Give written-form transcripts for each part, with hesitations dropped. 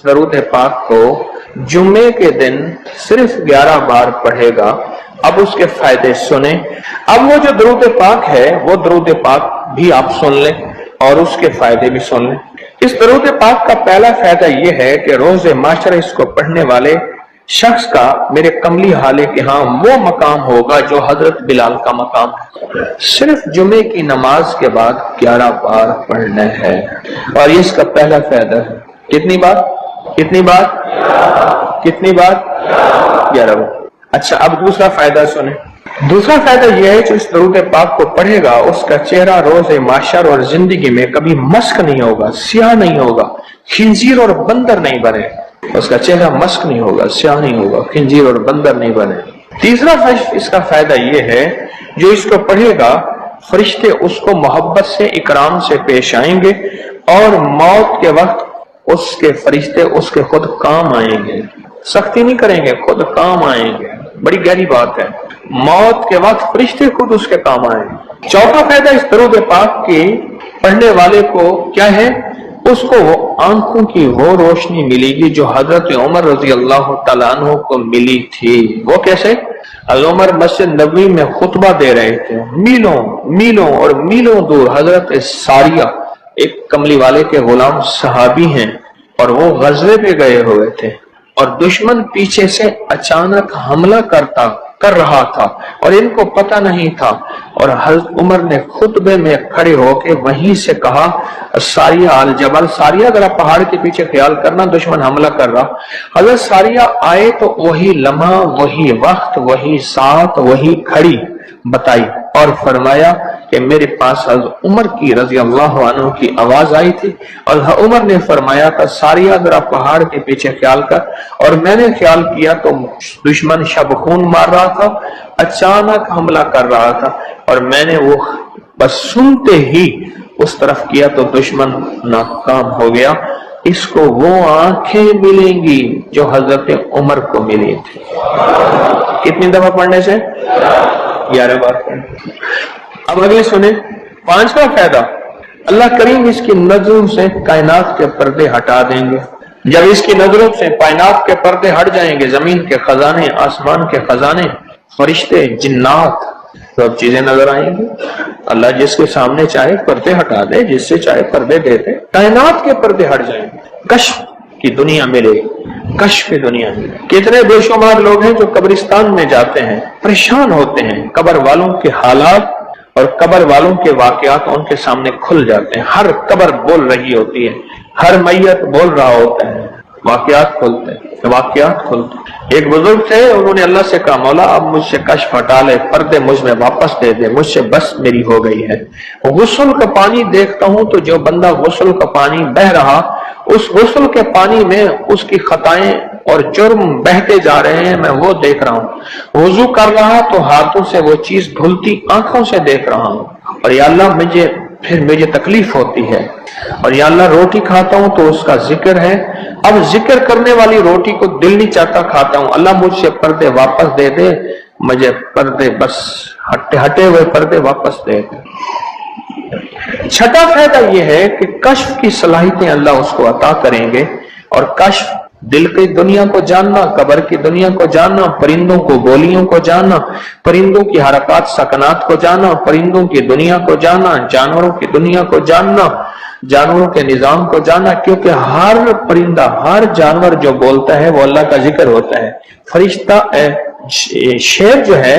اس درود پاک کو جمعے کے دن صرف 11 بار پڑھے گا، اب اس کے فائدے سنیں۔ اب وہ جو درود پاک ہے وہ درود پاک بھی آپ سن لیں اور اس کے فائدے بھی سن لیں۔ اس درود پاک کا پہلا فائدہ یہ ہے کہ روز معاشرہ اس کو پڑھنے والے شخص کا میرے کملی حالے کے ہاں وہ مقام ہوگا جو حضرت بلال کا مقام ہے۔ صرف جمعے کی نماز کے بعد 11 بار پڑھنا ہے، اور اس کا پہلا فائدہ ہے کتنی بار؟ کتنی بار؟ کتنی بار؟ 11 بار۔ اچھا، اب دوسرا فائدہ سنیں۔ دوسرا فائدہ یہ ہے جو اس درود پاک کو پڑھے گا اس کا چہرہ روز محشر اور زندگی میں کبھی مسک نہیں ہوگا، سیاہ نہیں ہوگا، خنزیر اور بندر نہیں بنے۔ اس کا چہرہ مسک نہیں ہوگا، سیاہ نہیں ہوگا، خنزیر اور بندر نہیں بنے۔ تیسرا اس کا فائدہ یہ ہے جو اس کو پڑھے گا فرشتے اس کو محبت سے اکرام سے پیش آئیں گے، اور موت کے وقت اس کے فرشتے اس کے خود کام آئیں گے، سختی نہیں کریں گے، خود کام آئیں گے۔ بڑی گہری بات ہے، موت کے وقت فرشتے خود اس کے کام آئیں گے۔ چوتھا فائدہ اس درود پاک کے پڑھنے والے کو کیا ہے؟ اس کو وہ آنکھوں کی وہ روشنی ملے گی جو حضرت عمر رضی اللہ تعالیٰ عنہ کو ملی تھی۔ وہ کیسے؟ حضرت عمر مسجد نبوی میں خطبہ دے رہے تھے، میلوں میلوں اور میلوں دور حضرت ساریہ ایک کملی والے کے غلام صحابی ہیں، اور وہ غزوے پہ گئے ہوئے تھے، اور دشمن پیچھے سے اچانک حملہ کر رہا تھا اور ان کو پتہ نہیں تھا، اور حضرت عمر نے خطبے میں کھڑے ہو کے وہیں سے کہا ساریہ الجبل، ساریہ ذرا پہاڑ کے پیچھے خیال کرنا، دشمن حملہ کر رہا۔ حضرت ساریہ آئے تو وہی لمحہ، وہی وقت، وہی ساتھ، وہی کھڑی بتائی، اور فرمایا کہ میرے پاس حضرت عمر کی رضی اللہ عنہ کی آواز آئی تھی، اور عمر نے فرمایا تھا ساریہ ذرا پہاڑ کے پیچھے خیال کر، اور میں نے خیال کیا تو دشمن شب خون مار رہا تھا، اچانک حملہ کر رہا تھا، اور میں نے وہ بس سنتے ہی اس طرف کیا تو دشمن ناکام ہو گیا۔ اس کو وہ آنکھیں ملیں گی جو حضرت عمر کو ملی تھی۔ کتنی دفعہ پڑھنے سے؟ 11 بار پڑھنے۔ اب اگلے سنیں، پانچواں فائدہ، اللہ کریم اس کی نظروں سے کائنات کے پردے ہٹا دیں گے۔ جب اس کی نظروں سے کائنات کے پردے ہٹ جائیں گے، زمین کے خزانے، آسمان کے خزانے، فرشتے، جنات، سب چیزیں نظر آئیں گی۔ اللہ جس کے سامنے چاہے پردے ہٹا دے، جس سے چاہے پردے دے دے، کائنات کے پردے ہٹ جائیں گے، کشف کی دنیا ملے گی، کشف کی دنیا ملے گی۔ کتنے بے شمار لوگ ہیں جو قبرستان میں جاتے ہیں، پریشان ہوتے ہیں، قبر والوں کے حالات اور قبر والوں کے واقعات ان کے سامنے کھل جاتے ہیں۔ ہر قبر بول رہی ہوتی ہے، ہر میت بول رہا ہوتا ہے، واقعات کھلتے ہیں، واقعات کھلتے ہیں۔ ایک بزرگ تھے، انہوں نے اللہ سے کہا مولا اب مجھ سے کشف ہٹا لے، پردے مجھ میں واپس دے دے، مجھ سے بس میری ہو گئی ہے۔ غسل کا پانی دیکھتا ہوں تو جو بندہ غسل کا پانی بہ رہا، اس غسل کے پانی میں اس کی خطائیں اور جرم بہتے جا رہے ہیں، میں وہ دیکھ رہا ہوں۔ وضو کر رہا تو ہاتھوں سے وہ چیز دھلتی آنکھوں سے دیکھ رہا ہوں، اور یا اللہ مجھے تکلیف ہوتی ہے، اور یا اللہ روٹی کھاتا ہوں تو اس کا ذکر ہے، اب ذکر کرنے والی روٹی کو دل نہیں چاہتا کھاتا ہوں، اللہ مجھ سے پردے واپس دے دے، مجھے پردے بس ہٹے ہوئے پردے واپس دے دے۔ چھٹا فائدہ یہ ہے کہ کشف کی صلاحیتیں اللہ اس کو عطا کریں گے، اور کشف دل کی دنیا کو جاننا، قبر کی دنیا کو جاننا، پرندوں کو بولیوں کو جاننا، پرندوں کی حرکات سکنات کو جاننا، پرندوں کی دنیا کو جاننا، جانوروں کی دنیا کو جاننا، جانوروں کے نظام کو جاننا، کیونکہ ہر پرندہ، ہر جانور جو بولتا ہے وہ اللہ کا ذکر ہوتا ہے۔ فرشتہ شیر جو ہے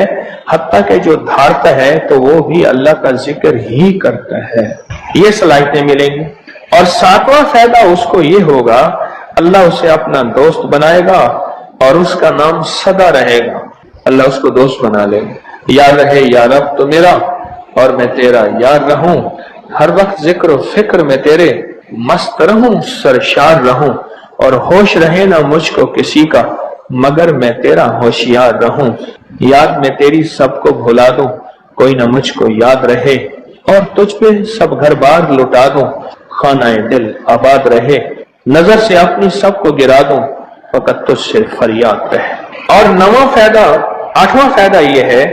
حتیٰ کہ جو دھاڑتا ہے تو وہ بھی اللہ کا ذکر ہی کرتا ہے۔ یہ صلاحیتیں ملیں گی۔ اور ساتواں فائدہ اس کو یہ ہوگا، اللہ اسے اپنا دوست بنائے گا اور اس کا نام سدا رہے گا۔ اللہ اس کو دوست بنا لے گا، یاد رہے یا رب تو میرا اور میں تیرا یار رہوں، ہر وقت ذکر و فکر میں تیرے مست رہوں، سرشار رہوں، اور ہوش رہے نہ مجھ کو کسی کا مگر میں تیرا ہوشیار رہوں، یاد میں تیری سب کو بھلا دوں، کوئی نہ مجھ کو یاد رہے، اور تجھ پہ سب گھر بار لٹا دوں، خانہ دل آباد رہے، نظر سے اپنی سب کو گرا دوں، فقط تجھ سے فریاد رہے۔ اور آٹھواں فائدہ یہ ہے،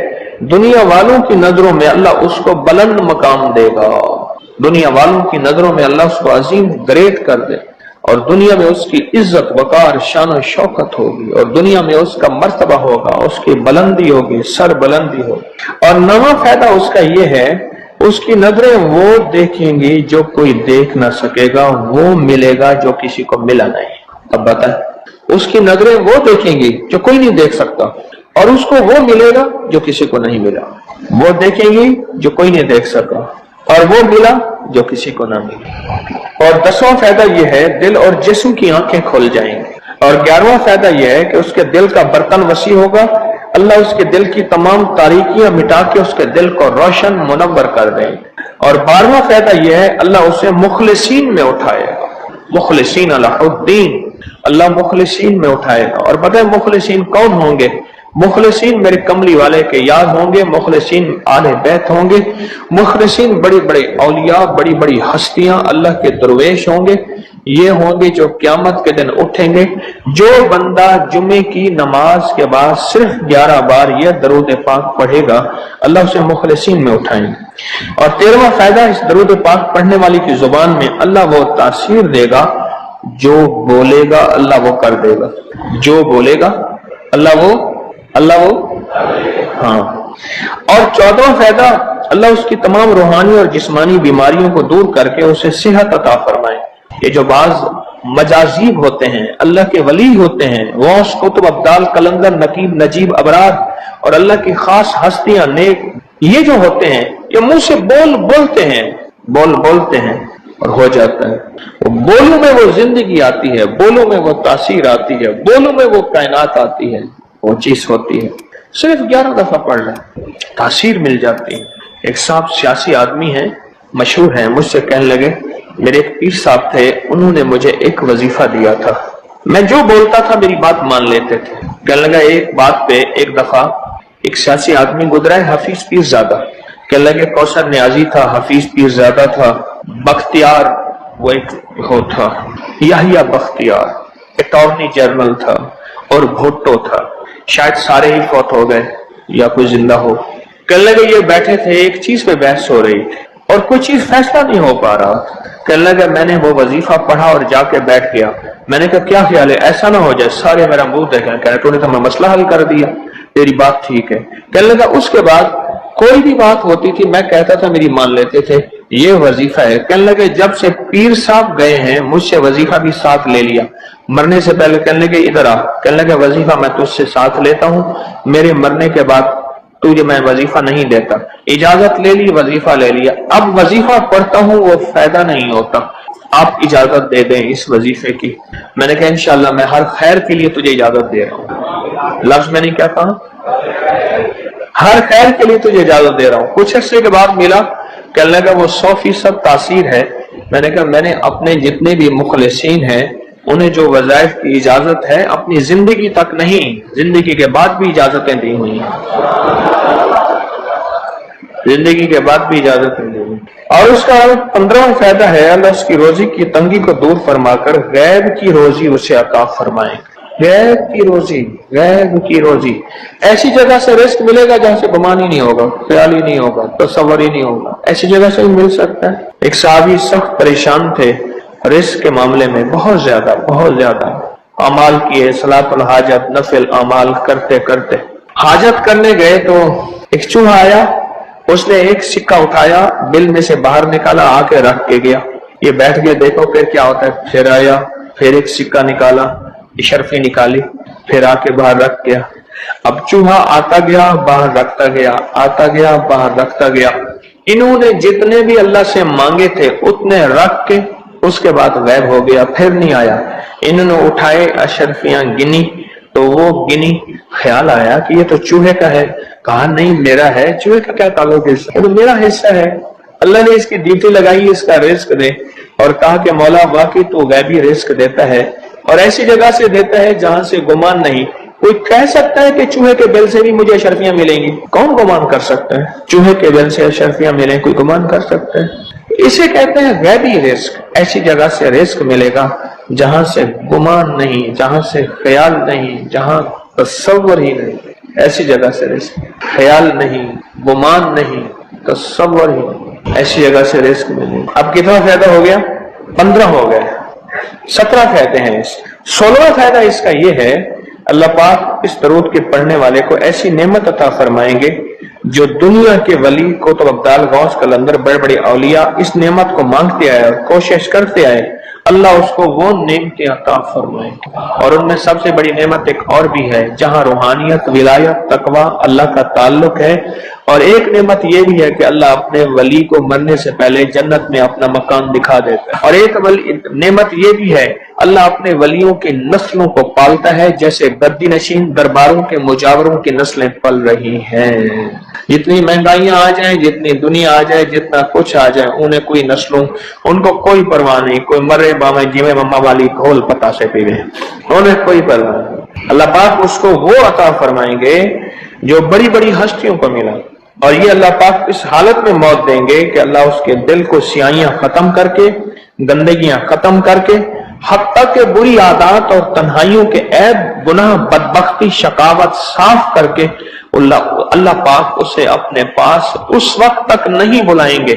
دنیا والوں کی نظروں میں اللہ اس کو بلند مقام دے گا، دنیا والوں کی نظروں میں اللہ اس کو عظیم گریٹ کر دے، اور دنیا میں اس کی عزت وقار شان و شوکت ہوگی، اور دنیا میں اس کا مرتبہ ہوگا، اس کی بلندی ہوگی، سر بلندی ہوگی۔ اور نواں فائدہ اس کا یہ ہے، اس کی نظریں وہ دیکھیں گی جو کوئی دیکھ نہ سکے گا، وہ ملے گا جو کسی کو ملا نہیں۔ اب بتائیں، اس کی نظریں وہ دیکھیں گی جو کوئی نہیں دیکھ سکتا، اور اس کو وہ ملے گا جو کسی کو نہیں ملا۔ وہ دیکھیں گی جو کوئی نہیں دیکھ سکا، اور وہ ملا جو کسی کو نہ ملا۔ اور 10واں فائدہ یہ ہے، دل اور جسم کی آنکھیں کھل جائیں گی۔ اور 11واں فائدہ یہ ہے کہ اس کے دل کا برتن وسیع ہوگا، اللہ اس کے دل کی تمام تاریکیاں مٹا کے اس کے دل کو روشن منور کر دیں۔ اور 12واں فائدہ یہ ہے، اللہ اسے مخلصین میں اٹھائے گا، مخلصین اللہ الدین، اللہ مخلصین میں اٹھائے گا۔ اور بتائیں مخلصین کون ہوں گے؟ مخلصین میرے کملی والے کے یاد ہوں گے، مخلصین آل بیت ہوں گے، مخلصین بڑی بڑی اولیاء، بڑی بڑی ہستیاں اللہ کے درویش ہوں گے، یہ ہوں گے جو قیامت کے دن اٹھیں گے۔ جو بندہ جمعے کی نماز کے بعد صرف 11 بار یہ درود پاک پڑھے گا، اللہ اسے مخلصین میں اٹھائیں گے۔ اور 13واں فائدہ، اس درود پاک پڑھنے والی کی زبان میں اللہ وہ تاثیر دے گا، جو بولے گا اللہ وہ کر دے گا، جو بولے گا اللہ وہ ہاں۔ اور 14واں فائدہ، اللہ اس کی تمام روحانی اور جسمانی بیماریوں کو دور کر کے اسے صحت عطا فرمائے۔ یہ جو بعض مجازیب ہوتے ہیں، اللہ کے ولی ہوتے ہیں، غوث، قطب، ابدال، قلندر، نقیب، نجیب، ابرار، اور اللہ کی خاص ہستیاں، نیک، یہ جو ہوتے ہیں یہ منہ سے بولتے ہیں اور ہو جاتا ہے۔ وہ بولوں میں وہ زندگی آتی ہے، بولوں میں وہ تاثیر آتی ہے، بولوں میں وہ کائنات آتی ہے، وہ چیز ہوتی ہے۔ صرف 11 دفعہ پڑھ لیں، تاثیر مل جاتی ہے۔ ایک صاحب سیاسی آدمی ہیں، مشہور ہیں، مجھ سے کہنے لگے، میرے ایک پیر صاحب تھے، انہوں نے مجھے ایک وظیفہ دیا تھا، میں جو بولتا تھا میری بات مان لیتے تھے۔ کہنے لگا ایک بات پہ ایک دفعہ ایک سیاسی آدمی گزرا ہے، حفیظ پیر زادہ، کہنے لگے کوثر نیازی تھا، حفیظ پیر زادہ تھا، بختیار وہ ایک ہو تھا، یحییٰ بختیار اٹارنی جنرل تھا، اور بھٹو تھا، شاید سارے ہی فوت ہو گئے یا کوئی زندہ ہو۔ کہنے لگے یہ بیٹھے تھے، ایک چیز پہ بحث ہو رہی تھی اور کوئی چیز فیصلہ نہیں ہو پا رہا۔ کہنے لگا میں نے وہ وظیفہ پڑھا اور جا کے بیٹھ گیا، میں نے کہا کیا خیال ہے، ایسا نہ ہو جائے سارے میرا منہ دیکھیں، کہہ رہے تو نے تو میں مسئلہ حل کر دیا، تیری بات ٹھیک ہے۔ کہنے لگا اس کے بعد کوئی بھی بات ہوتی تھی میں کہتا تھا میری مان لیتے تھے، یہ وظیفہ ہے۔ کہنے لگے جب سے پیر صاحب گئے ہیں مجھ سے وظیفہ بھی ساتھ لے لیا، مرنے سے پہلے کہنے لگے ادھر آ، کہنے لگے وظیفہ میں تجھ سے ساتھ لیتا ہوں، میرے مرنے کے بعد تجھے میں وظیفہ نہیں دیتا، اجازت لے لی، وظیفہ لے لیا، اب وظیفہ پڑھتا ہوں وہ فائدہ نہیں ہوتا، آپ اجازت دے دیں اس وظیفے کی۔ میں نے کہا انشاءاللہ میں ہر خیر کے لیے تجھے اجازت دے رہا ہوں، لفظ میں نے کیا کہا، ہر خیر کے لیے تجھے اجازت دے رہا ہوں۔ کچھ عرصے کے بعد ملا، کہنے لگا وہ 100% تاثیر ہے۔ میں نے کہا میں نے اپنے جتنے بھی مخلصین ہیں انہیں جو وظائف کی اجازت ہے اپنی زندگی تک نہیں، زندگی کے بعد بھی اجازتیں دی ہوئی ہیں، زندگی کے بعد بھی اجازتیں دی ہوئی۔ اور اس کا 15واں فائدہ ہے، اللہ اس کی روزی کی تنگی کو دور فرما کر غیب کی روزی اسے عطا فرمائے۔ غیب کی روزی، غیب کی روزی، ایسی جگہ سے رزق ملے گا جہاں سے گمان ہی نہیں ہوگا، خیال ہی نہیں ہوگا، تصور ہی نہیں ہوگا، ایسی جگہ سے ہی مل سکتا ہے۔ ایک صحابی سخت پریشان تھے رزق کے معاملے میں، بہت زیادہ اعمال کیے، صلاۃ الحاجت، نفل اعمال کرتے کرتے حاجت کرنے گئے تو ایک چوہا آیا، اس نے ایک سکہ اٹھایا، بل میں سے باہر نکالا، آ کے رکھ کے گیا، یہ بیٹھ کے دیکھو پھر کیا ہوتا ہے، پھر آیا، پھر ایک سکہ نکالا، اشرفی نکالی، پھر آ کے باہر رکھ گیا۔ اب چوہا آتا گیا باہر رکھتا گیا، آتا گیا باہر رکھتا گیا، انہوں نے جتنے بھی اللہ سے مانگے تھے اتنے رکھ کے اس کے بعد غائب ہو گیا، پھر نہیں آیا۔ انہوں نے اٹھائے اشرفیاں گنی تو وہ گنی، خیال آیا کہ یہ تو چوہے کا ہے، کہا نہیں میرا ہے، چوہے کا کیا تعلق ہے، یہ تو میرا حصہ ہے، اللہ نے اس کی ڈیوٹی لگائی اس کا رزق دے، اور کہا کہ مولا واقعی تو غیبی رزق دیتا ہے اور ایسی جگہ سے دیتا ہے جہاں سے گمان نہیں۔ کوئی کہہ سکتا ہے کہ چوہے کے بل سے بھی مجھے اشرفیاں ملیں گی؟ کون گمان کر سکتا ہے چوہے کے بل سے اشرفیاں ملیں؟ کوئی گمان کر سکتا ہے؟ اسے کہتے ہیں غیبی رزق، ایسی جگہ سے رزق ملے گا جہاں سے گمان نہیں، جہاں سے خیال نہیں، جہاں تصور ہی نہیں، ایسی جگہ سے رزق، خیال نہیں، گمان نہیں، تصور ہی نہیں، ایسی جگہ سے رزق ملے گا۔ اب کتنا فائدہ ہو گیا؟ 15 ہو گئے۔ 17 فائدے ہیں اس 16واں فائدہ اس کا یہ ہے، اللہ پاک اس درود کے پڑھنے والے کو ایسی نعمت عطا فرمائیں گے جو دنیا کے ولی قطب ابدال غوث قلندر بڑے بڑے اولیاء اس نعمت کو مانگتے آئے اور کوشش کرتے آئے، اللہ اس کو وہ نعمتیں عطا فرمائیں گے۔ اور ان میں سب سے بڑی نعمت ایک اور بھی ہے جہاں روحانیت، ولایت، تقوی، اللہ کا تعلق ہے، اور ایک نعمت یہ بھی ہے کہ اللہ اپنے ولی کو مرنے سے پہلے جنت میں اپنا مکان دکھا دیتا ہے، اور ایک نعمت یہ بھی ہے اللہ اپنے ولیوں کی نسلوں کو پالتا ہے جیسے گدی نشین درباروں کے مجاوروں کی نسلیں پل رہی ہیں۔ جتنی مہنگائیاں آ جائیں، جتنی دنیا آ جائے، جتنا کچھ آ جائے، انہیں کوئی نسلوں ان کو کوئی پرواہ نہیں، کوئی مرے باویں جیویں مما والی گھول پتا سے پیوے، انہیں کوئی پرواہ نہیں۔ اللہ پاک اس کو وہ عطا فرمائیں گے جو بڑی بڑی ہستیوں کو ملا، اور یہ اللہ پاک اس حالت میں موت دیں گے کہ اللہ اس کے دل کو سیاہیاں ختم کر کے، گندگیاں ختم کر کے، حتیٰ کہ بری عادات اور تنہائیوں کے عیب، گناہ، بدبختی، شقاوت صاف کر کے اللہ پاک اسے اپنے پاس اس وقت تک نہیں بلائیں گے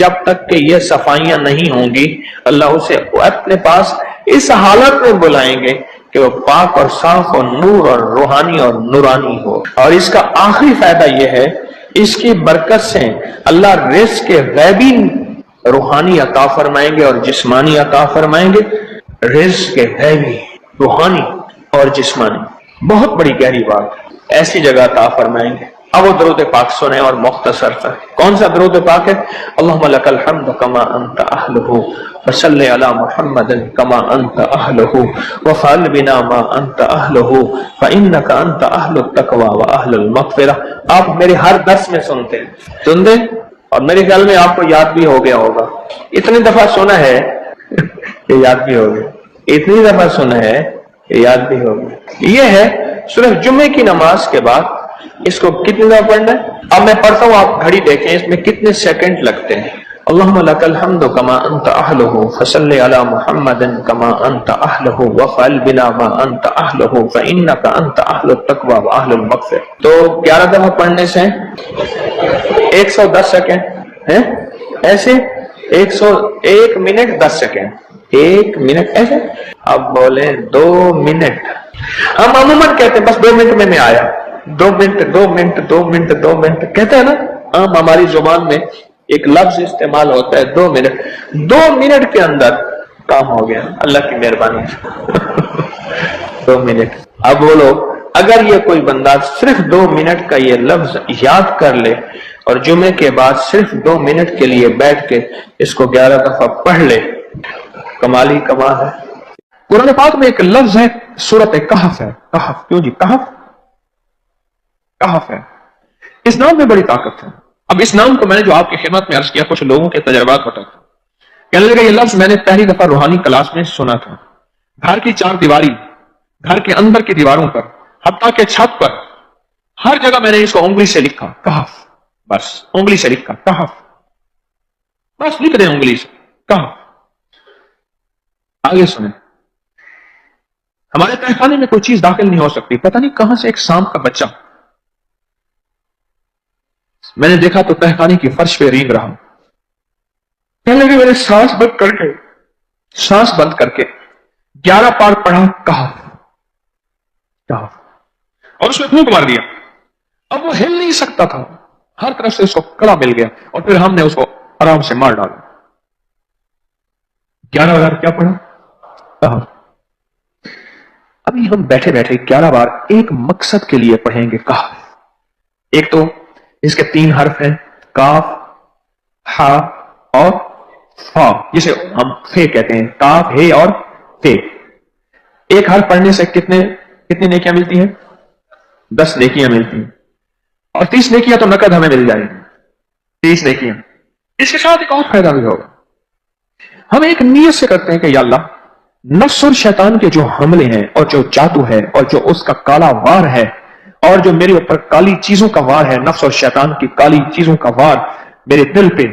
جب تک کہ یہ صفائیاں نہیں ہوں گی۔ اللہ اسے اپنے پاس اس حالت میں بلائیں گے کہ وہ پاک اور صاف اور نور اور روحانی اور نورانی ہو۔ اور اس کا آخری فائدہ یہ ہے، اس کی برکت سے اللہ رزق کے غیبی روحانی عطا فرمائیں گے اور جسمانی عطا فرمائیں گے، رزق کے غیبی روحانی اور جسمانی، بہت بڑی گہری بات، ایسی جگہ عطا فرمائیں گے۔ اب وہ درود پاک سنیں اور مختصر تھا۔ کون سا درود پاک ہے؟ اللہم لک الحمد کما انت اہلہ وصلی علی محمد کما انت اہلہ وفعل بنا ما انت اہلہ فانک انت اہل التقوی واہل المغفرہ۔ آپ میرے ہر درس میں سنتے ہیں اور میرے خیال میں آپ کو یاد بھی ہو گیا ہوگا، اتنی دفعہ سنا ہے کہ یاد بھی ہو گیا، اتنی دفعہ سنا ہے کہ یاد بھی ہو گیا۔ یہ ہے صرف جمعے کی نماز کے بعد اس کو کتنی دفعہ پڑھنا ہے؟ اب میں پڑھتا ہوں، آپ گھڑی دیکھیں اس میں کتنے سیکنڈ لگتے ہیں۔ اللہم لک الحمد کما انت اہلہ فصلی علی محمد کما انت اہلہ وفعل بنا ما انت اہلہ فانک انت اہل التقوی واہل المغفرہ۔ تو 11 دفعہ پڑھنے سے 110 سیکنڈ ہے، ایسے 101 منٹ 10 سیکنڈ، 1 منٹ ایسے۔ اب بولیں 2 منٹ، ہم عموماً کہتے ہیں بس 2 منٹ میں آیا، 2 منٹ 2 منٹ 2 منٹ 2 منٹ کہتے ہیں نا، عام ہماری زبان میں ایک لفظ استعمال ہوتا ہے 2 منٹ۔ 2 منٹ کے اندر کام ہو گیا اللہ کی مہربانی سے۔ 2 منٹ۔ اب بولو اگر یہ کوئی بندہ صرف 2 منٹ کا یہ لفظ یاد کر لے اور جمعے کے بعد صرف 2 منٹ کے لیے بیٹھ کے اس کو 11 دفعہ پڑھ لے، کمال ہی کمال ہے۔ قرآن پاک میں ایک لفظ ہے، سورۃ کہف ہے۔ کہف کیوں جی؟ کہف ہے، اس نام میں بڑی طاقت ہے۔ اب اس نام کو میں نے جو آپ کی خدمت میں عرض کیا، کچھ لوگوں کے تجربات بتاتا ہوں۔ کہنے لگا یہ لفظ میں نے پہلی دفعہ روحانی کلاس میں سنا تھا، گھر کی 4 دیواری، گھر کے اندر کی دیواروں پر، حتیٰ کہ چھت پر، ہر جگہ میں نے اس کو انگلی سے لکھا، کہف، بس انگلی سے لکھا کہف، بس لکھ دیں انگلی سے کہف۔ آگے سنیں، ہمارے تہخانے میں کوئی چیز داخل نہیں ہو سکتی، پتہ نہیں کہاں سے ایک سانپ کا بچہ میں نے دیکھا تو تہخانے کی فرش پہ رینگ رہا۔ کہنے لگے میں نے سانس بند کر کے 11 بار پڑھا کہف کہف، اور اس میں پھونک مار دیا۔ اب وہ ہل نہیں سکتا تھا، ہر طرف سے اس کو کڑا مل گیا، اور پھر ہم نے اس کو آرام سے مار ڈالا۔ 11 بار کیا پڑھا؟ کہف۔ ابھی ہم بیٹھے بیٹھے 11 بار ایک مقصد کے لیے پڑھیں گے کہف۔ ایک تو اس کے 3 حرف ہیں، کاف، ہا اور فا، جسے ہم فے کہتے ہیں، کاف، ہے اور فے۔ ایک حرف پڑھنے سے کتنی نیکیاں ملتی ہیں؟ 10 نیکیاں ملتی ہیں، اور 30 نیکیاں تو نقد ہمیں مل جائیں گی، 30 نیکیاں۔ اس کے ساتھ ایک اور فائدہ بھی ہوگا، ہم ایک نیت سے کرتے ہیں کہ یا اللہ، نفس اور شیطان کے جو حملے ہیں اور جو جادو ہے اور جو اس کا کالا وار ہے اور جو میرے اوپر کالی چیزوں کا وار ہے، نفس اور شیطان کی کالی چیزوں کا وار میرے دل پہ،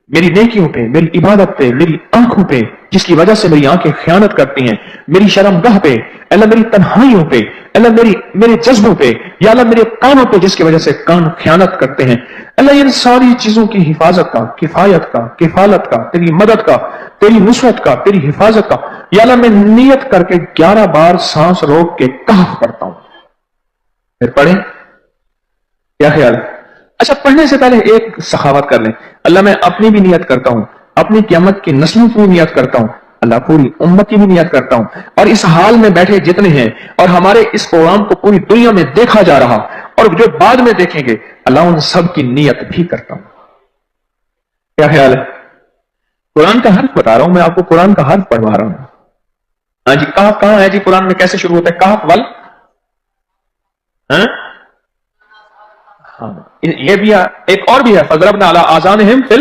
میری نیکیوں پہ، میری عبادت پہ، میری آنکھوں پہ، جس کی وجہ سے میری آنکھیں خیانت کرتی ہیں، میری شرمگاہ پہ، اللہ میری تنہائیوں پہ، اللہ میرے جذبوں پہ، یا اللہ میرے کانوں پہ جس کی وجہ سے کان خیانت کرتے ہیں، اللہ ان ساری چیزوں کی حفاظت کا، کفایت کا، کفالت کا، تیری مدد کا، تیری نصرت کا، تیری حفاظت کا، یا اللہ میں نیت کر کے 11 بار سانس روک کے کہف پڑھتا ہوں. پھر پڑھیں. کیا خیال ہے؟ اچھا پڑھنے سے پہلے ایک سخاوت کر لیں. اللہ میں اپنی بھی نیت کرتا ہوں، اپنی قیامت کی نسلوں کی بھی نیت کرتا ہوں، اللہ پوری امت کی بھی نیت کرتا ہوں، اور اس حال میں بیٹھے جتنے ہیں اور ہمارے اس پروگرام کو پوری دنیا میں دیکھا جا رہا اور جو بعد میں دیکھیں گے، اللہ ان سب کی نیت بھی کرتا ہوں. کیا خیال ہے؟ قرآن کا حرف بتا رہا ہوں میں آپ کو، قرآن کا حرف پڑھوا رہا ہوں. ہاں جی، کہف کہاں ہے جی؟ قرآن میں کیسے شروع ہوتا ہے کہف؟ ول ہاں یہ بھی ہے، ایک اور بھی ہے، فضربنا علی آذانہم فی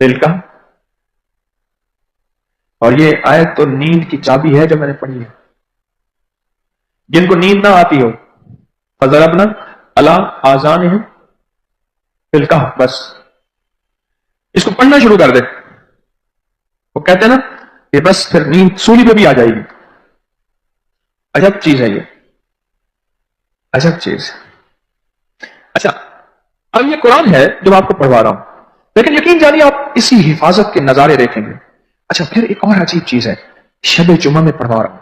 الکہف. اور یہ آیت تو نیند کی چابی ہے جو میں نے پڑھی ہے. جن کو نیند نہ آتی ہو، فضربنا علی آذانہم فی الکہف، بس اس کو پڑھنا شروع کر دے. وہ کہتے ہیں نا کہ بس پھر نیند سولی پہ بھی آ جائے گی. عجب چیز ہے یہ، عجب چیز. اچھا اب یہ قرآن ہے جو آپ کو پڑھوا رہا ہوں، لیکن یقین جانیے آپ اسی حفاظت کے نظارے دیکھیں گے. اچھا پھر ایک اور عجیب چیز ہے، شب جمعہ میں پڑھوا رہا ہوں،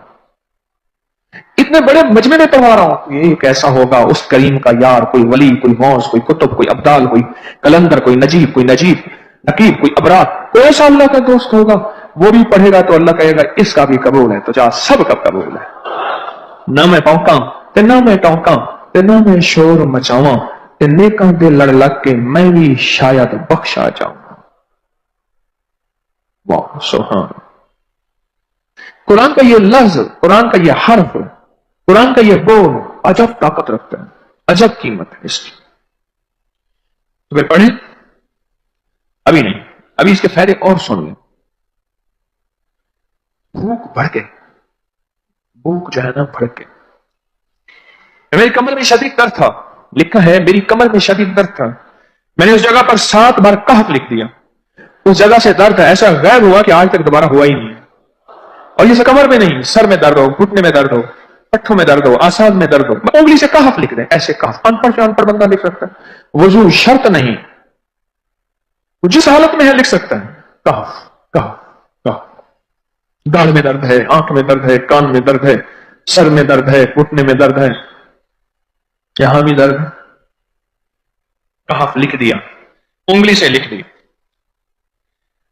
اتنے بڑے مجمع میں پڑھوا رہا ہوں. یہ کیسا ہوگا اس کریم کا یار، کوئی ولی، کوئی غوث، کوئی کتب، کوئی ابدال، کوئی کلندر، کوئی نجیب، کوئی نجیب نقیب، کوئی ابرار، کوئی ایسا اللہ کا دوست ہوگا وہ بھی پڑھے گا تو اللہ کہے گا اس کا بھی قبول ہے. تو جا سب کا قبول ہے. نہ میں پونکاں تے نہ میں ٹونکاں تے نہ میں شور مچاواں تے نیکاں دے لڑ لگ کے میں بھی شاید بخشا جاؤں. واہ سبحان. قرآن کا یہ لفظ، قرآن کا یہ حرف، قرآن کا یہ بول عجب طاقت رکھتا ہے، عجب قیمت ہے اس کی. تو پھر پڑھیں. ابھی نہیں، ابھی اس کے فائدے اور سن لیں. بھوک بڑھ کے، بھوک جو ہے نا بڑھ کے. میری کمر میں شدید درد تھا، لکھا ہے میری کمر میں شدید درد تھا. میں نے اس جگہ پر 7 بار کہف لکھ دیا. اس جگہ سے درد ایسا غائب ہوا کہ آج تک دوبارہ ہوا ہی نہیں. اور یہ کمر میں نہیں، سر میں درد ہو، گھٹنے میں درد ہو، پٹھوں میں درد ہو، آسان میں درد ہو، انگلی سے کہف لکھ دیں. ایسے کہف ان پڑھ بندہ لکھ سکتا ہے. وضو شرط نہیں، جس حالت میں ہے لکھ سکتا ہے. کہف کہف کہف. داڑھ میں درد ہے، آنکھ میں درد ہے، کان میں درد ہے، سر میں درد ہے، گھٹنے میں درد ہے، یہاں بھی درد. کہف لکھ دیا، انگلی سے لکھ دی.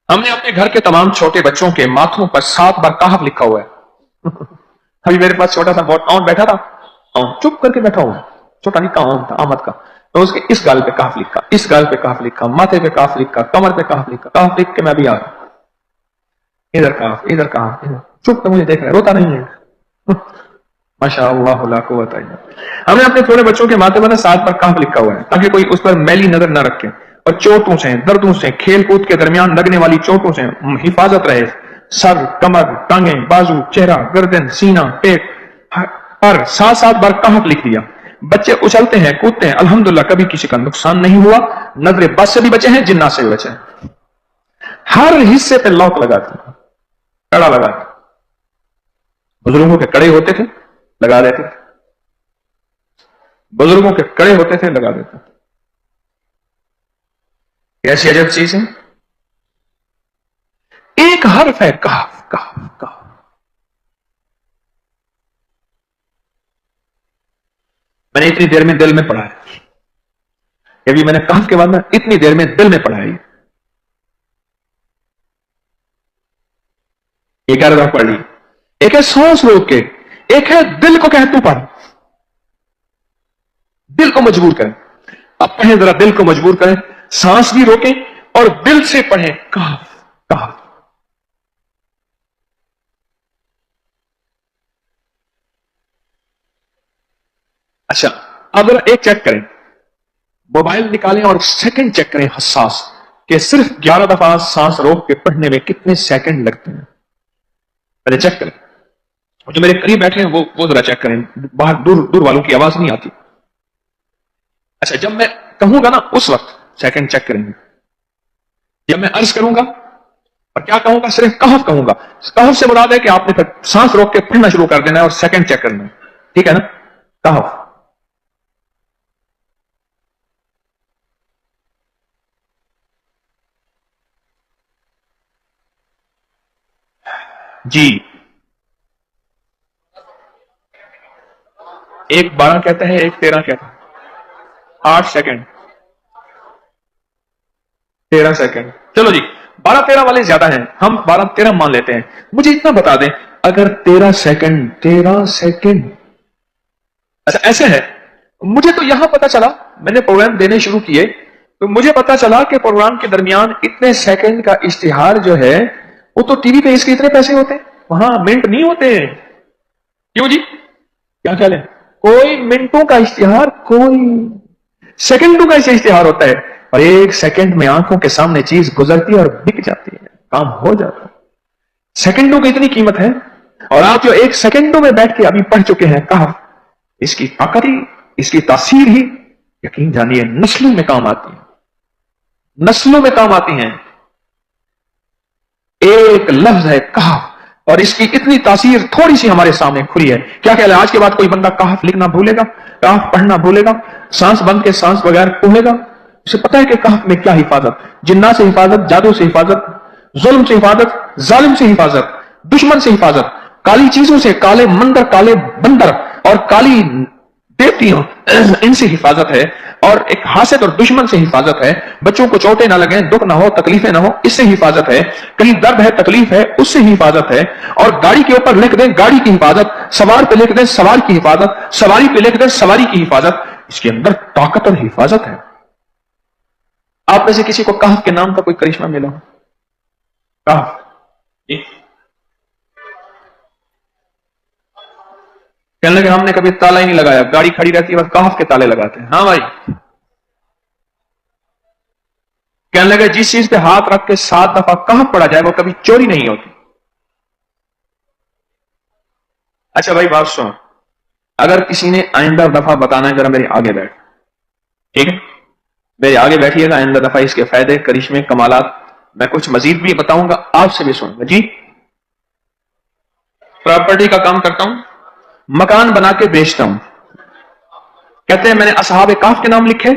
ہم نے اپنے گھر کے تمام چھوٹے بچوں کے ماتھوں پر 7 بار کہف لکھا ہوا ہے. ابھی میرے پاس چھوٹا سا بہت آن بیٹھا تھا، چپ کر کے بیٹھا ہوا، چھوٹا نہیں کا آن تھا، آمد کا. تو اس کے اس گال پہ کہف لکھا، اس گال پہ کہف لکھا، ماتھے پہ کہف لکھا، کمر پہ کہف لکھا. کہف لکھ کے میں بھی آ رہا ہوں، ادھر کہف ادھر کہف، چپ کر مجھے دیکھ رہا ہے، روتا نہیں ہے. ماشاء اللہ لا قوت الا باللہ. ہم نے اپنے چھوٹے بچوں کے ماتھے پر 7 بار کہف لکھا ہوا ہے تاکہ کوئی اس پر میلی نظر نہ رکھے اور چوٹوں سے، دردوں سے، کھیل کود کے درمیان لگنے والی چوٹوں سے حفاظت رہے. سر، کمر، ٹانگیں، بازو، چہرہ، گردن، سینہ، پیٹ پر 7 بار کہف لکھ دیا. بچے اچھلتے ہیں، کودتے ہیں، الحمدللہ کبھی کسی کا نقصان نہیں ہوا. نظر بد سے بھی بچے ہیں، جنات سے بھی بچے ہیں. ہر حصے پہ لاک لگاتے ہیں، کڑا لگاتے. بزرگوں کے کڑے ہوتے تھے لگا دیتے تھے، بزرگوں کے کڑے ہوتے تھے لگا دیتے تھے. کیسی عجب چیز ہے. ایک حرف ہے کہف کہف کہف. میں نے اتنی دیر میں دل میں پڑھا ہے، ابھی میں نے کہف کے بعد میں اتنی دیر میں دل میں پڑھا ہے. یہ کیا رہا پڑھ لی. ایک ہے سانس روک کے، ایک ہے دل کو کہ تو پڑھ، دل کو مجبور کریں. اب پڑھیں ذرا، دل کو مجبور کریں، سانس بھی روکیں اور دل سے پڑھیں کہف کہف. اچھا اب ذرا ایک چیک کریں، موبائل نکالیں اور سیکنڈ چیک کریں حساس کہ صرف 11 دفعہ سانس روک کے پڑھنے میں کتنے سیکنڈ لگتے ہیں. پہلے چیک کریں. جو میرے قریب بیٹھے ہیں وہ ذرا چیک کریں، باہر دور دور والوں کی آواز نہیں آتی. اچھا جب میں کہوں گا نا اس وقت سیکنڈ چیک کریں گے. جب میں عرض کروں گا اور کیا کہوں گا، صرف کہف کہوں گا. کہف سے مراد ہے کہ آپ نے پھر سانس روک کے پڑھنا شروع کر دینا ہے اور سیکنڈ چیک کرنا ہے. ٹھیک ہے نا؟ کہف. جی ایک 12 کہتا ہے، ایک 13 کہتا ہے. 8 سیکنڈ 13 سیکنڈ. چلو جی 12-13 والے زیادہ ہیں، ہم 12-13 مان لیتے ہیں. مجھے اتنا بتا دیں، اگر 13 سیکنڈ اچھا ایسے ہے. مجھے تو یہاں پتا چلا، میں نے پروگرام دینے شروع کیے تو مجھے پتا چلا کہ پروگرام کے درمیان اتنے سیکنڈ کا اشتہار جو ہے وہ تو ٹی وی پہ اس کے اتنے پیسے ہوتے ہیں، وہاں منٹ نہیں ہوتے. کیوں جی؟ کیا خیال ہے؟ کوئی منٹوں کا اشتہار، کوئی سیکنڈوں کا اشتہار ہوتا ہے، اور ایک سیکنڈ میں آنکھوں کے سامنے چیز گزرتی ہے اور بک جاتی ہے، کام ہو جاتا ہے. سیکنڈوں کی اتنی قیمت ہے. اور آپ جو ایک سیکنڈوں میں بیٹھ کے ابھی پڑھ چکے ہیں کہف، اس کی طاقت ہی، اس کی تاثیر ہی یقین جانیے نسلوں میں کام آتی ہے، نسلوں میں کام آتی ہیں. ایک لفظ ہے کہف، اور اس کی اتنی تاثیر تھوڑی سی ہمارے سامنے کھلی ہے. کیا خیال ہے آج کے بعد کوئی بندہ کہف لکھنا بھولے گا، کہف پڑھنا بھولے گا، سانس بند کے سانس بغیر پڑھے گا؟ اسے پتا ہے کہ کہف میں کیا حفاظت، جنات سے حفاظت، جادو سے حفاظت، ظلم سے حفاظت، ظالم سے حفاظت، دشمن سے حفاظت، کالی چیزوں سے، کالے مندر، کالے بندر اور کالی دیوتیوں، ان سے حفاظت ہے. اور ایک حاسد اور دشمن سے حفاظت ہے. بچوں کو چوٹیں نہ لگیں، دکھ نہ ہو، تکلیفیں نہ ہو، اس سے حفاظت ہے. کہیں درد ہے، تکلیف ہے، اس سے حفاظت ہے. اور گاڑی کے اوپر لکھ دیں گاڑی کی حفاظت، سوار پہ لکھ دیں سوار کی حفاظت، سواری پہ لکھ دیں سواری کی حفاظت. اس کے اندر طاقت اور حفاظت ہے. آپ میں سے کسی کو کہف کے نام کا کوئی کرشمہ ملا ہو؟ کہف کہنے لگے ہم نے کبھی تالا ہی نہیں لگایا، گاڑی کھڑی رہتی ہے بس کہف کے تالے لگاتے ہیں. ہاں بھائی. کہنے لگے جس چیز پہ ہاتھ رکھ کے 7 دفعہ کہف پڑا جائے وہ کبھی چوری نہیں ہوتی. اچھا بھائی بات سن، اگر کسی نے آئندہ دفعہ بتانا ہے ذرا میرے آگے بیٹھ، ٹھیک ہے؟ میرے آگے بیٹھیے گا، آئندہ دفعہ اس کے فائدے، کرشمے، کمالات میں کچھ مزید بھی بتاؤں گا، آپ سے بھی سنوں گا. جی پراپرٹی کا کام کرتا ہوں، مکان بنا کے بیچتا ہوں. کہتے ہیں میں نے اصحاب کہف کے نام لکھے،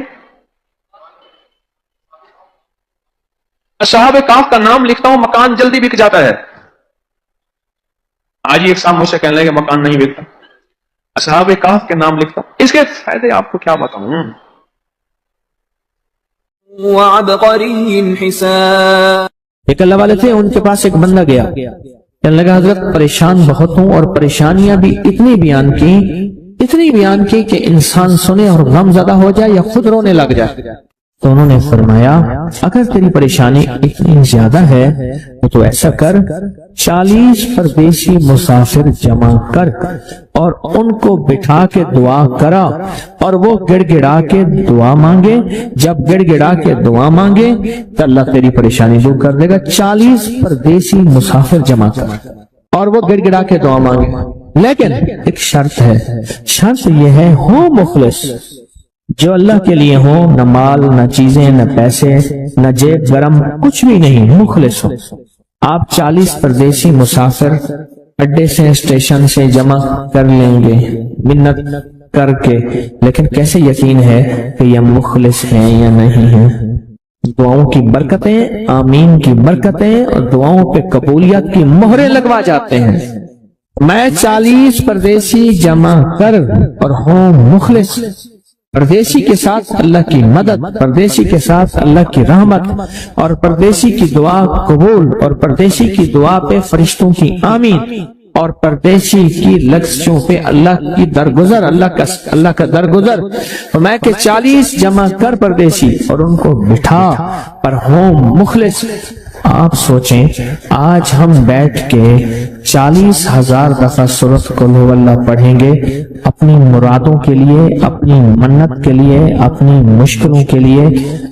اصحاب کہف کا نام لکھتا ہوں، مکان جلدی بک جاتا ہے. آج ہی ایک صاحب مجھ سے کہنے لگے مکان نہیں بکتا، اصحاب کہف کے نام لکھتا ہوں. اس کے فائدے آپ کو کیا بتاؤں. ایک اللہ والے تھے، ان کے پاس ایک بندہ گیا، کہنے لگا حضرت پریشان بہت ہوں، اور پریشانیاں بھی اتنی بیان کی کہ انسان سنے اور غم زدہ ہو جائے یا خود رونے لگ جائے. تو انہوں نے فرمایا اگر تیری پریشانی اتنی زیادہ ہے تو ایسا کر، 40 پردیسی مسافر جمع کر اور ان کو بٹھا کے دعا کرا، اور وہ گڑ گڑا کے دعا مانگے. جب گڑ گڑا کے دعا مانگے تو اللہ تیری پریشانی دور کر دے گا. 40 پردیسی مسافر جمع کر اور وہ گڑ گڑا کے دعا مانگے. لیکن ایک شرط ہے، شرط یہ ہے ہو مخلص، جو اللہ کے لیے ہو، نہ مال، نہ چیزیں، نہ پیسے، نہ جیب گرم، کچھ بھی نہیں، مخلص ہو. آپ 40 پردیسی مسافر اڈے سے، اسٹیشن سے جمع کر لیں گے منت کر کے، لیکن کیسے یقین ہے کہ یہ مخلص ہیں یا نہیں ہیں؟ دعاؤں کی برکتیں، آمین کی برکتیں اور دعاؤں پہ قبولیت کی مہریں لگوا جاتے ہیں. میں 40 پردیسی جمع کر اور ہوں مخلص، پردیسی کے ساتھ اللہ کی مدد، پردیسی کے ساتھ اللہ کی رحمت، اور پردیسی کی دعا قبول، اور پردیسی کی دعا پہ فرشتوں کی آمین، اور پردیسی کی لفظوں پہ اللہ کی درگزر، اللہ کا درگزر. میں کہ 40 جمع کر پردیسی اور ان کو بٹھا پر ہوں مخلص. آپ سوچیں آج ہم بیٹھ کے 40,000 دفعہ سورۃ قل ہو اللہ پڑھیں گے اپنی مرادوں کے لیے، اپنی منت کے لیے، اپنی مشکلوں کے لیے،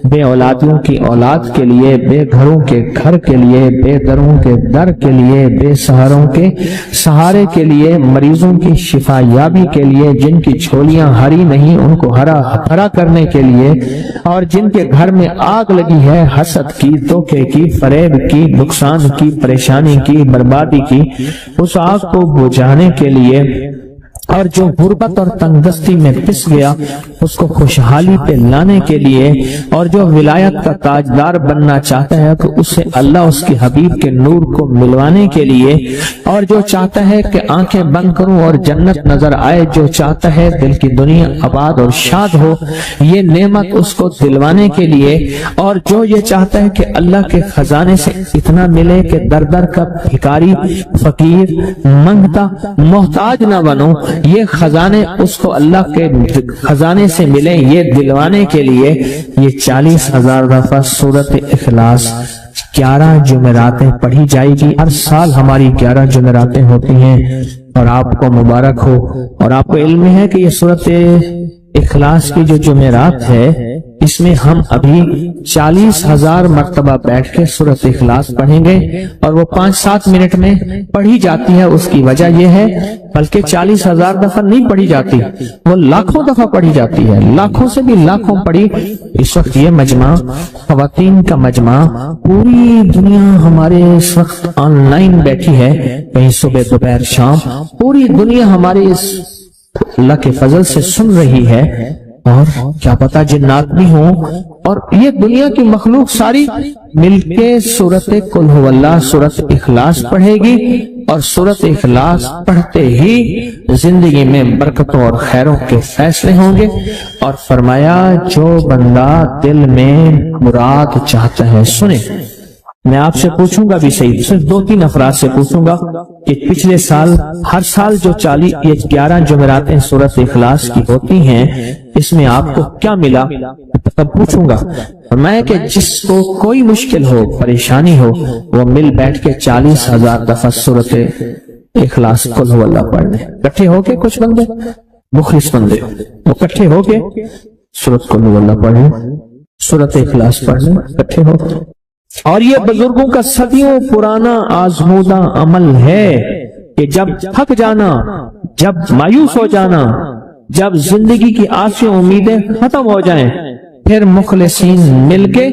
بے اولادیوں کی اولاد کے لیے، بے گھروں کے گھر کے لیے، بے دروں کے در کے لیے، بے سہاروں کے سہارے کے لیے، مریضوں کی شفا یابی کے لیے، جن کی جھولیاں ہری نہیں ان کو ہرا بھرا کرنے کے لیے، اور جن کے گھر میں آگ لگی ہے حسد کی، دھوکے کی، فریب کی، نقصان کی، پریشانی کی، بربادی کی، اس آگ کو بجھانے کے لیے اور جو غربت اور تنگدستی میں پس گیا اس کو خوشحالی پہ لانے کے لیے، اور جو ولایت کا تاجدار بننا چاہتا ہے تو اسے اللہ اس کے حبیب کے نور کو ملوانے کے لیے، اور جو چاہتا ہے کہ آنکھیں بند کروں اور جنت نظر آئے، جو چاہتا ہے دل کی دنیا آباد اور شاد ہو، یہ نعمت اس کو دلوانے کے لیے، اور جو یہ چاہتا ہے کہ اللہ کے خزانے سے اتنا ملے کہ در در کا بھکاری، فقیر، منگتا، محتاج نہ بنو، یہ خزانے اس کو اللہ کے خزانے سے ملے، یہ دلوانے کے لیے یہ 40,000 دفعہ سورۃ اخلاص 11 جمعراتیں پڑھی جائے گی۔ ہر سال ہماری 11 جمعراتیں ہوتی ہیں، اور آپ کو مبارک ہو، اور آپ کو علم ہے کہ یہ سورۃ اخلاص کی جو جمعرات ہے اس میں ہم ابھی 40,000 مرتبہ بیٹھ کے سورۃ اخلاص پڑھیں گے، اور وہ 5-7 منٹ میں پڑھی جاتی ہے۔ اس کی وجہ یہ ہے بلکہ 40,000 دفعہ نہیں پڑھی جاتی، وہ لاکھوں دفعہ پڑھی جاتی ہے، لاکھوں سے بھی لاکھوں پڑھی۔ اس وقت یہ مجمع، خواتین کا مجمع، پوری دنیا ہمارے اس وقت آن لائن بیٹھی ہے، کہیں صبح دوپہر شام، پوری دنیا ہمارے اس اللہ کے فضل سے سن رہی ہے، اور کیا پتا جنات بھی ہوں، اور یہ دنیا کی مخلوق ساری مل کے سورۃ قل ھو اللہ، سورۃ اخلاص پڑھے گی، اور سورۃ اخلاص پڑھتے ہی زندگی میں برکتوں اور خیروں کے فیصلے ہوں گے۔ اور فرمایا جو بندہ دل میں مراد چاہتا ہے سنے۔ میں آپ سے پوچھوں گا بھی صحیح، صرف 2-3 افراد سے پوچھوں گا کہ پچھلے سال، ہر سال جو 11 جمعراتیں سورۃ اخلاص کی ہوتی ہیں، اس میں آپ کو کیا ملا؟ تب پوچھوں گا میں کہ جس کو کوئی مشکل ہو، پریشانی ہو، وہ مل بیٹھ کے 40,000 دفعہ سورۃ اخلاص قل ھو اللہ پڑھ لیں، اکٹھے ہو کے۔ کچھ بندے مخلص بندے وہ اکٹھے ہو کے سورۃ قل ھو اللہ پڑھ لیں، سورۃ اخلاص پڑھ لیں اکٹھے ہو۔ اور یہ بزرگوں کا صدیوں پرانا آزمودہ عمل ہے کہ جب تھک جانا، جب مایوس ہو جانا، جب زندگی کی آسیں امیدیں ختم ہو جائیں، پھر مخلصین مل کے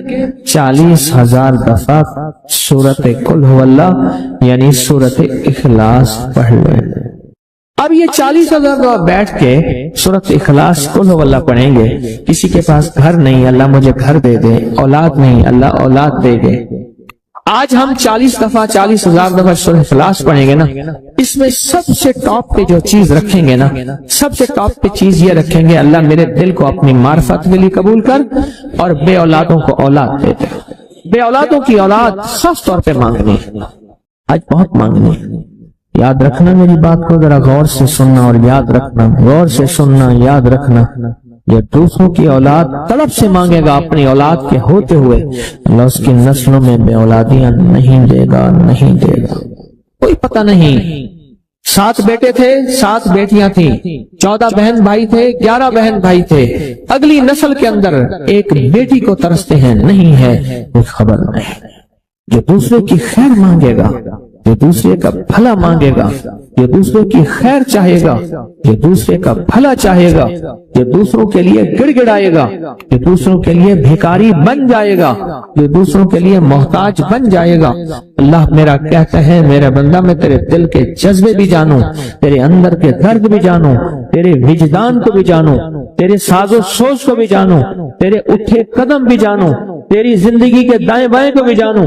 40,000 دفعہ سورۃ قل ھو اللہ یعنی سورۃ اخلاص پڑھ لیں۔ اب یہ 40,000 دفعہ بیٹھ کے سورۃ اخلاص قل ھو اللہ پڑھیں گے۔ کسی کے پاس گھر نہیں، اللہ مجھے گھر دے دے، اولاد نہیں، اللہ اولاد دے دے۔ آج ہم 40,000 دفعہ سورۃ اخلاص پڑھیں گے نا، اس میں سب سے ٹاپ پہ جو چیز رکھیں گے نا، سب سے ٹاپ پہ چیز یہ رکھیں گے، اللہ میرے دل کو اپنی معرفت کے لیے قبول کر، اور بے اولادوں کو اولاد دے دے۔ بے اولادوں کی اولاد خاص طور پہ مانگنی، آج بہت مانگنی۔ یاد رکھنا میری بات کو ذرا غور سے سننا، اور یاد رکھنا، غور سے سننا، یاد رکھنا، یہ دوسروں کی اولاد طلب سے مانگے گا، اپنی اولاد کے ہوتے ہوئے اللہ اس کی نسلوں میں بے اولادیاں نہیں دے گا، نہیں دے گا۔ کوئی پتہ نہیں، 7 بیٹے تھے، 7 بیٹیاں تھیں، 14 بہن بھائی تھے، 11 بہن بھائی تھے، اگلی نسل کے اندر ایک بیٹی کو ترستے ہیں، نہیں ہے، کوئی خبر نہیں۔ جو دوسرے کی خیر مانگے گا، جو دوسرے کا بھلا مانگے گا، جو دوسرے کی خیر چاہے گا، جو دوسرے کا بھلا چاہے گا، جو دوسروں کے لیے گڑ گڑائے گا، جو دوسروں کے لیے بھیکاری بن جائے گا، جو دوسروں کے لیے محتاج بن جائے گا۔ اللہ میرا کہتا ہے میرا بندہ میں تیرے دل کے جذبے بھی جانوں، تیرے اندر کے درد بھی جانوں، تیرے وجدان کو بھی جانوں، تیرے ساز و سوز کو بھی جانوں، تیرے اٹھے قدم بھی جانوں، تیری زندگی کے دائیں بائیں کو بھی جانوں،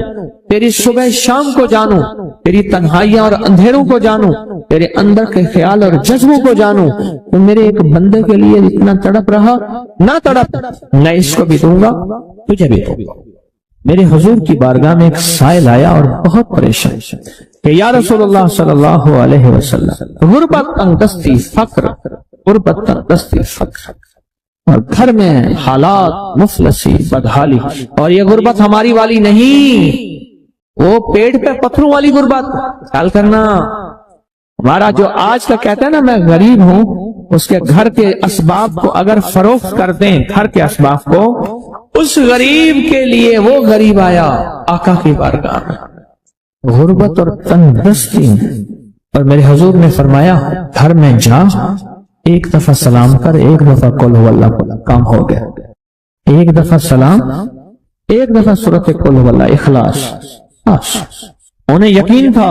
تیری صبح شام کو جانوں، تیری تنہائیاں اور اندھیروں کو جانوں، تیرے اندر کے خیال اور جذبوں کو جانوں۔ تو میرے ایک بندے کے لیے اتنا تڑپ رہا، نہ تڑپ، میں اس کو بھی دوں گا، تجھے بھی دوں گا۔ میرے حضور کی بارگاہ میں ایک سائل آیا اور بہت پریشان کہ یا رسول اللہ صلی اللہ علیہ وسلم، غربت، تنگدستی، فقر، غربت، تنگدستی، فقر، اور گھر میں حالات مفلسی، بدحالی، اور یہ غربت ہماری والی نہیں، وہ پیٹ پہ پتھروں والی غربت۔ خیال کرنا، ہمارا جو آج کا کہتا ہے نا میں غریب ہوں، اس کے گھر کے اسباب کو اگر فروخت کر دیں، گھر کے اسباب کو، اس غریب کے لیے وہ غریب آیا آقا کی بارگاہ میں، غربت اور تنگدستی، اور میرے حضور نے فرمایا گھر میں جا، ایک دفعہ سلام کر، ایک دفعہ قل ھو اللہ کو، کام ہو گیا۔ ایک دفعہ سلام، ایک دفعہ سورۃ قل ھو اللہ اخلاص۔ انہیں یقین تھا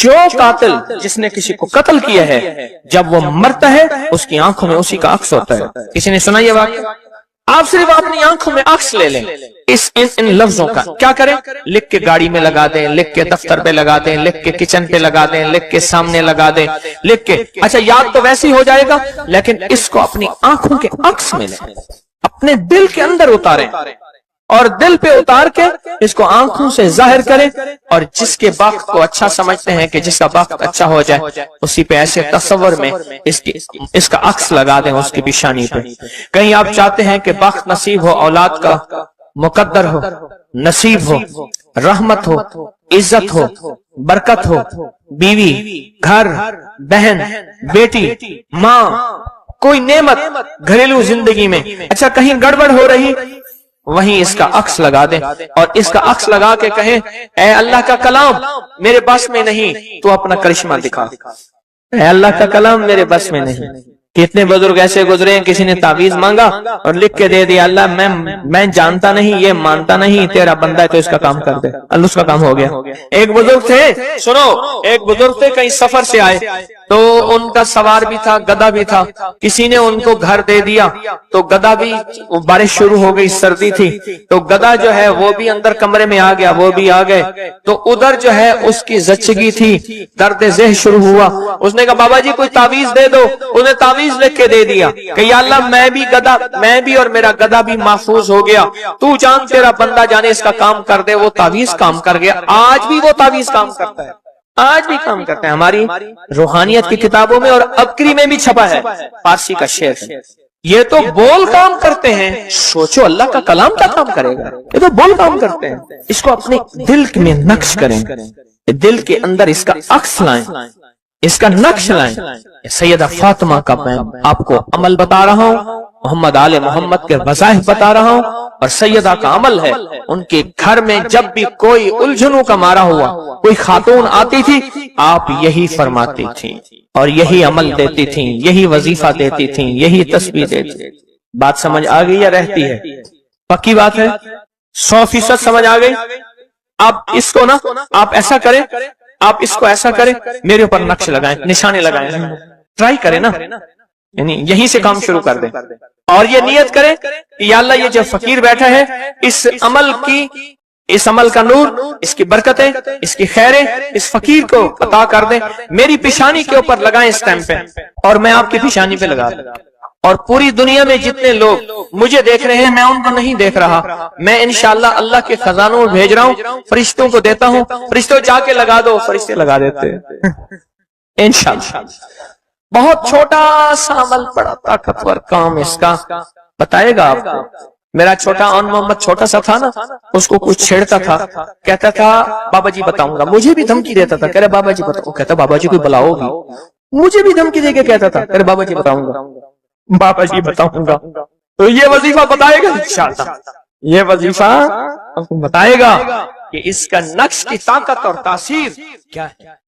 جو قاتل جس نے کسی کو قتل کیا ہے جب وہ مرتا ہے اس کی آنکھوں میں اسی کا عکس ہوتا ہے. کسی نے سنا یہ واقعہ؟ آپ صرف اپنی آنکھوں میں عکس لے لیں ان لفظوں کا. کیا کریں؟ لکھ کے گاڑی میں لگا دیں، لکھ کے دفتر پہ لگا دیں، لکھ کے کچن پہ لگا دیں، لکھ کے سامنے لگا دیں، لکھ کے. اچھا یاد تو ویسے ہی ہو جائے گا، لیکن اس کو اپنی آنکھوں کے عکس میں لیں، اپنے دل کے اندر اتاریں اور دل پہ اتار کے اس کو آنکھوں سے ظاہر کریں. اور جس کے وقت کو اچھا سمجھتے ہیں کہ جس کا وقت اچھا ہو جائے اسی پہ ایسے تصور میں اس کا عکس لگا دیں اس کی پیشانی پہ. کہیں آپ چاہتے ہیں کہ وقت نصیب ہو، اولاد کا مقدر ہو، نصیب ہو، رحمت ہو، عزت ہو، برکت ہو، بیوی، گھر، بہن، بیٹی، ماں، کوئی نعمت گھریلو زندگی میں. اچھا کہیں گڑبڑ ہو رہی، وہیں اس کا عکس لگا دیں اور اس کا عکس لگا کے کہیں اے اللہ کا کلام میرے بس میں نہیں، تو اپنا کرشمہ دکھا. اے اللہ کا کلام میرے بس میں نہیں. کتنے بزرگ ایسے گزرے ہیں، کسی نے تعویذ مانگا اور لکھ کے دے دیا اللہ میں جانتا نہیں، یہ مانتا نہیں، تیرا بندہ ہے تو اس کا کام کر دے. اللہ اس کا کام ہو گیا. ایک بزرگ تھے، سنو، ایک بزرگ تھے کہیں سفر سے آئے تو ان کا سوار بھی تھا، گدھا بھی تھا. کسی نے ان کو گھر دے دیا تو گدھا بھی، بارش شروع ہو گئی، سردی تھی تو گدھا جو ہے وہ بھی اندر کمرے میں آ گیا، وہ بھی آ گئے. تو ادھر جو ہے اس کی زچگی تھی، درد ذہن شروع ہوا. اس نے کہا بابا جی کوئی تعویذ دے دو. انہیں تعویذ لکھ کے دے دیا کہ یا اللہ میں بھی اور میرا گدھا بھی محفوظ ہو گیا، تو جان تیرا بندہ جانے اس کا کام کر دے. وہ تعویذ کام کر گیا. آج بھی وہ تعویذ کام کرتا ہے، آج بھی کام کرتے ہیں. ہماری روحانیت کی کتابوں میں اور ابکری میں بھی چھپا ہے، فارسی کا شعر ہے. یہ تو بول کام کرتے ہیں، سوچو اللہ کا کلام کیا کام کرے گا. یہ تو بول کام کرتے ہیں. اس کو اپنے دل میں نقش کریں، دل کے اندر اس کا عکس لائیں، اس کا نقش لائیں. سیدہ فاطمہ کا میں آپ کو عمل بتا رہا ہوں، محمد آل محمد کے وظائف بتا رہا ہوں، اور سیدہ کا عمل ہے. ان کے گھر میں جب بھی کوئی الجھنوں کا مارا ہوا، کوئی خاتون آتی تھی، آپ یہی فرماتی تھی اور یہی عمل دیتی تھیں، یہی وظیفہ دیتی تھیں، یہی تسبیح دیتی تھیں. بات سمجھ آ گئی یا رہتی ہے؟ پکی بات ہے، 100% سمجھ آ گئی. آپ اس کو نا آپ ایسا کریں، آپ اس کو ایسا کریں، میرے اوپر نقش لگائیں، نشانے لگائیں، ٹرائی کریں نا، یعنی یہیں سے کام شروع کر دیں. اور یہ نیت کریں کہ یا اللہ یہ جو فقیر بیٹھا ہے، اس عمل کا نور، اس کی برکتیں، اس کی خیریں اس فقیر کو عطا کر دیں. میری پیشانی کے اوپر لگائیں اس ٹائم پہ، اور میں آپ کی پیشانی پہ لگا دوں. اور پوری دنیا میں جتنے لوگ مجھے دیکھ رہے ہیں میں ان کو نہیں دیکھ رہا، میں انشاءاللہ اللہ کے خزانوں میں بھیج رہا ہوں، فرشتوں کو دیتا ہوں، فرشتوں جا کے لگا دو، فرشتے لگا دیتے ہیں انشاءاللہ. بہت چھوٹا سا عمل، بڑا طاقتور کام اس کا بتائے گا آپ کو. میرا چھوٹا آن محمد چھوٹا سا تھا نا، اس کو کچھ چھیڑتا تھا، کہتا تھا بابا جی بتاؤں گا. مجھے بھی دھمکی دیتا تھا، کہہ رہے بابا جی بتاؤ. کہتا بابا جی کوئی بلاؤ گی. مجھے بھی دھمکی دے کے کہتا تھا، کہہ رہے بابا جی بتاؤں گا، بابا جی بتاؤں گا. تو یہ وظیفہ بتائے گا انشاءاللہ، یہ وظیفہ آپ کو بتائے گا کہ اس کا نقش کی طاقت اور تاثیر کیا ہے.